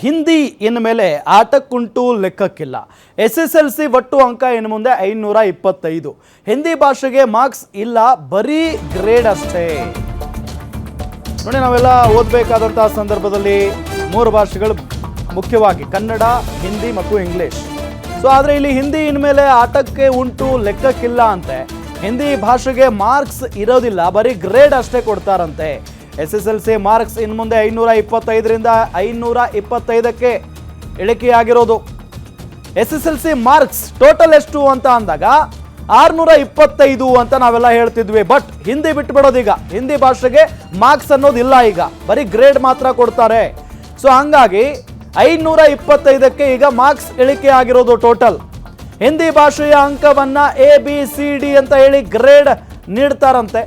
ಹಿಂದಿ ಇನ್ಮೇಲೆ ಆಟಕ್ಕುಂಟು ಲೆಕ್ಕಕ್ಕಿಲ್ಲ. SSLC ಒಟ್ಟು ಅಂಕ ಇನ್ನು ಮುಂದೆ 525. ಹಿಂದಿ ಭಾಷೆಗೆ ಮಾರ್ಕ್ಸ್ ಇಲ್ಲ, ಬರೀ ಗ್ರೇಡ್ ಅಷ್ಟೇ. ನೋಡಿ, ನಾವೆಲ್ಲ ಓದಬೇಕಾದಂತಹ ಸಂದರ್ಭದಲ್ಲಿ 3 ಭಾಷೆಗಳು ಮುಖ್ಯವಾಗಿ ಕನ್ನಡ, ಹಿಂದಿ ಮತ್ತು ಇಂಗ್ಲಿಷ್. ಸೊ ಆದರೆ ಇಲ್ಲಿ ಹಿಂದಿ ಇನ್ಮೇಲೆ ಆಟಕ್ಕೆ ಉಂಟು ಲೆಕ್ಕಕ್ಕಿಲ್ಲ ಅಂತೆ. ಹಿಂದಿ ಭಾಷೆಗೆ ಮಾರ್ಕ್ಸ್ ಇರೋದಿಲ್ಲ, ಬರೀ ಗ್ರೇಡ್ ಅಷ್ಟೇ ಕೊಡ್ತಾರಂತೆ. SSLC ಮಾರ್ಕ್ಸ್ ಇನ್ನು ಮುಂದೆ 525ರಿಂದ 525ಕ್ಕೆ ಇಳಿಕೆಯಾಗಿರೋದು. SSLC ಮಾರ್ಕ್ಸ್ ಟೋಟಲ್ ಎಷ್ಟು ಅಂತ ಅಂದಾಗ 625 ಅಂತ ನಾವೆಲ್ಲ ಹೇಳ್ತಿದ್ವಿ. ಬಟ್ ಹಿಂದಿ ಬಿಟ್ಟು ಬಿಡೋದೀಗ, ಹಿಂದಿ ಭಾಷೆಗೆ ಮಾರ್ಕ್ಸ್ ಅನ್ನೋದಿಲ್ಲ, ಈಗ ಬರೀ ಗ್ರೇಡ್ ಮಾತ್ರ ಕೊಡ್ತಾರೆ. ಸೊ ಹಂಗಾಗಿ 525ಕ್ಕೆ ಈಗ ಮಾರ್ಕ್ಸ್ ಇಳಿಕೆ ಆಗಿರೋದು ಟೋಟಲ್. ಹಿಂದಿ ಭಾಷೆಯ ಅಂಕವನ್ನ ABCD ಅಂತ ಹೇಳಿ ಗ್ರೇಡ್ ನೀಡ್ತಾರಂತೆ.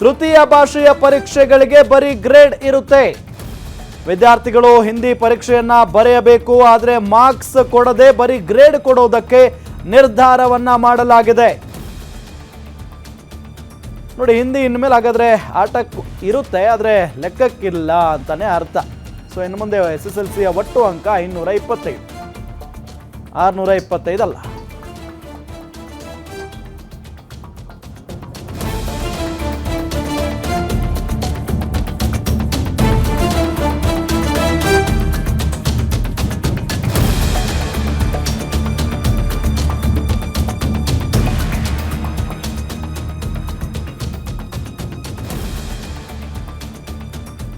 ತೃತೀಯ ಭಾಷೆಯ ಪರೀಕ್ಷೆಗಳಿಗೆ ಬರೀ ಗ್ರೇಡ್ ಇರುತ್ತೆ. ವಿದ್ಯಾರ್ಥಿಗಳು ಹಿಂದಿ ಪರೀಕ್ಷೆಯನ್ನ ಬರೆಯಬೇಕು, ಆದರೆ ಮಾರ್ಕ್ಸ್ ಕೊಡದೆ ಬರೀ ಗ್ರೇಡ್ ಕೊಡೋದಕ್ಕೆ ನಿರ್ಧಾರವನ್ನ ಮಾಡಲಾಗಿದೆ. ನೋಡಿ, ಹಿಂದಿ ಇನ್ಮೇಲೆ ಹಾಗಾದ್ರೆ ಆಟಕ್ಕೆ ಇರುತ್ತೆ, ಆದರೆ ಲೆಕ್ಕಕ್ಕಿಲ್ಲ ಅಂತಾನೆ ಅರ್ಥ. ಸೊ ಇನ್ನು ಮುಂದೆ SSLCಯ ಒಟ್ಟು ಅಂಕ 525, 625 ಅಲ್ಲ.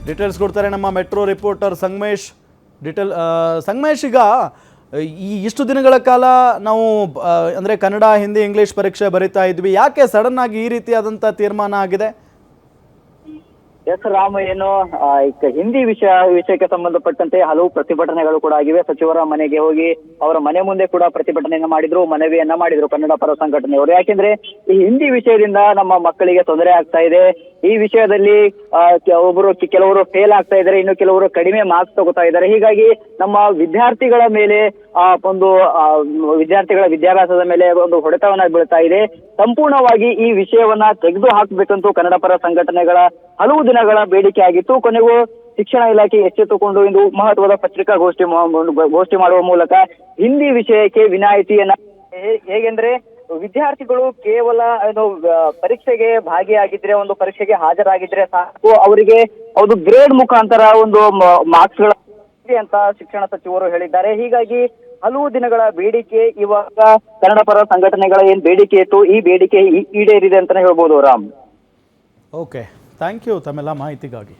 ಡೀಟೇಲ್ಸ್ ಕೊಡ್ತಾರೆ ನಮ್ಮ ಮೆಟ್ರೋ ರಿಪೋರ್ಟರ್ ಸಂಗಮೇಶ್. ಸಂಗಮೇಶ್, ಈಗ ಇಷ್ಟು ದಿನಗಳ ಕಾಲ ನಾವು ಅಂದರೆ ಕನ್ನಡ, ಹಿಂದಿ, ಇಂಗ್ಲೀಷ್ ಪರೀಕ್ಷೆ ಬರಿತಾ ಇದ್ವಿ. ಯಾಕೆ ಸಡನ್ ಆಗಿ ಈ ರೀತಿಯಾದಂಥ ತೀರ್ಮಾನ ಆಗಿದೆ? ಎಸ್ ರಾಮ್, ಏನು ಹಿಂದಿ ವಿಷಯಕ್ಕೆ ಸಂಬಂಧಪಟ್ಟಂತೆ ಹಲವು ಪ್ರತಿಭಟನೆಗಳು ಕೂಡ ಆಗಿವೆ. ಸಚಿವರ ಮನೆಗೆ ಹೋಗಿ ಅವರ ಮನೆ ಮುಂದೆ ಕೂಡ ಪ್ರತಿಭಟನೆಯನ್ನ ಮಾಡಿದ್ರು, ಮನವಿಯನ್ನ ಮಾಡಿದ್ರು ಕನ್ನಡ ಪರ ಸಂಘಟನೆಯವರು. ಯಾಕೆಂದ್ರೆ ಈ ಹಿಂದಿ ವಿಷಯದಿಂದ ನಮ್ಮ ಮಕ್ಕಳಿಗೆ ತೊಂದರೆ ಆಗ್ತಾ ಇದೆ. ಈ ವಿಷಯದಲ್ಲಿ ಕೆಲವರು ಫೇಲ್ ಆಗ್ತಾ ಇದ್ದಾರೆ, ಇನ್ನು ಕೆಲವರು ಕಡಿಮೆ ಮಾರ್ಕ್ಸ್ ತಗೋತಾ ಇದ್ದಾರೆ. ಹೀಗಾಗಿ ನಮ್ಮ ವಿದ್ಯಾರ್ಥಿಗಳ ಮೇಲೆ ವಿದ್ಯಾರ್ಥಿಗಳ ವಿದ್ಯಾಭ್ಯಾಸದ ಮೇಲೆ ಒಂದು ಹೊಡೆತವನ್ನ ಬೀಳ್ತಾ ಇದೆ. ಸಂಪೂರ್ಣವಾಗಿ ಈ ವಿಷಯವನ್ನ ತೆಗೆದು ಹಾಕಬೇಕಂತೂ ಕನ್ನಡ ಪರ ಸಂಘಟನೆಗಳ ಹಲವು ದಿನಗಳ ಬೇಡಿಕೆ ಆಗಿತ್ತು. ಕೊನೆಗೂ ಶಿಕ್ಷಣ ಇಲಾಖೆ ಎಚ್ಚೆತ್ತುಕೊಂಡು ಇಂದು ಮಹತ್ವದ ಪತ್ರಿಕಾಗೋಷ್ಠಿ ಮಾಡುವ ಮೂಲಕ ಹಿಂದಿ ವಿಷಯಕ್ಕೆ ವಿನಾಯಿತಿಯನ್ನ, ಹೇಗೆಂದ್ರೆ ವಿದ್ಯಾರ್ಥಿಗಳು ಕೇವಲ ಪರೀಕ್ಷೆಗೆ ಭಾಗಿಯಾಗಿದ್ರೆ, ಒಂದು ಪರೀಕ್ಷೆಗೆ ಹಾಜರಾಗಿದ್ರೆ ಸಾಕು, ಅವರಿಗೆ ಒಂದು ಗ್ರೇಡ್ ಮುಖಾಂತರ ಒಂದು ಮಾರ್ಕ್ಸ್ ಗಳ ಅಂತ ಶಿಕ್ಷಣ ಸಚಿವರು ಹೇಳಿದ್ದಾರೆ. ಹೀಗಾಗಿ ಹಲವು ದಿನಗಳ ಬೇಡಿಕೆ ಇವಾಗ ಕನ್ನಡ ಪರ ಸಂಘಟನೆಗಳ ಏನ್ ಬೇಡಿಕೆ ಇತ್ತು, ಈ ಬೇಡಿಕೆ ಈಡೇರಿದೆ ಅಂತಾನೆ ಹೇಳ್ಬೋದು ರಾಮ್. ಓಕೆ, ಥ್ಯಾಂಕ್ ಯು ತಮ್ಮೆಲ್ಲ ಮಾಹಿತಿಗಾಗಿ.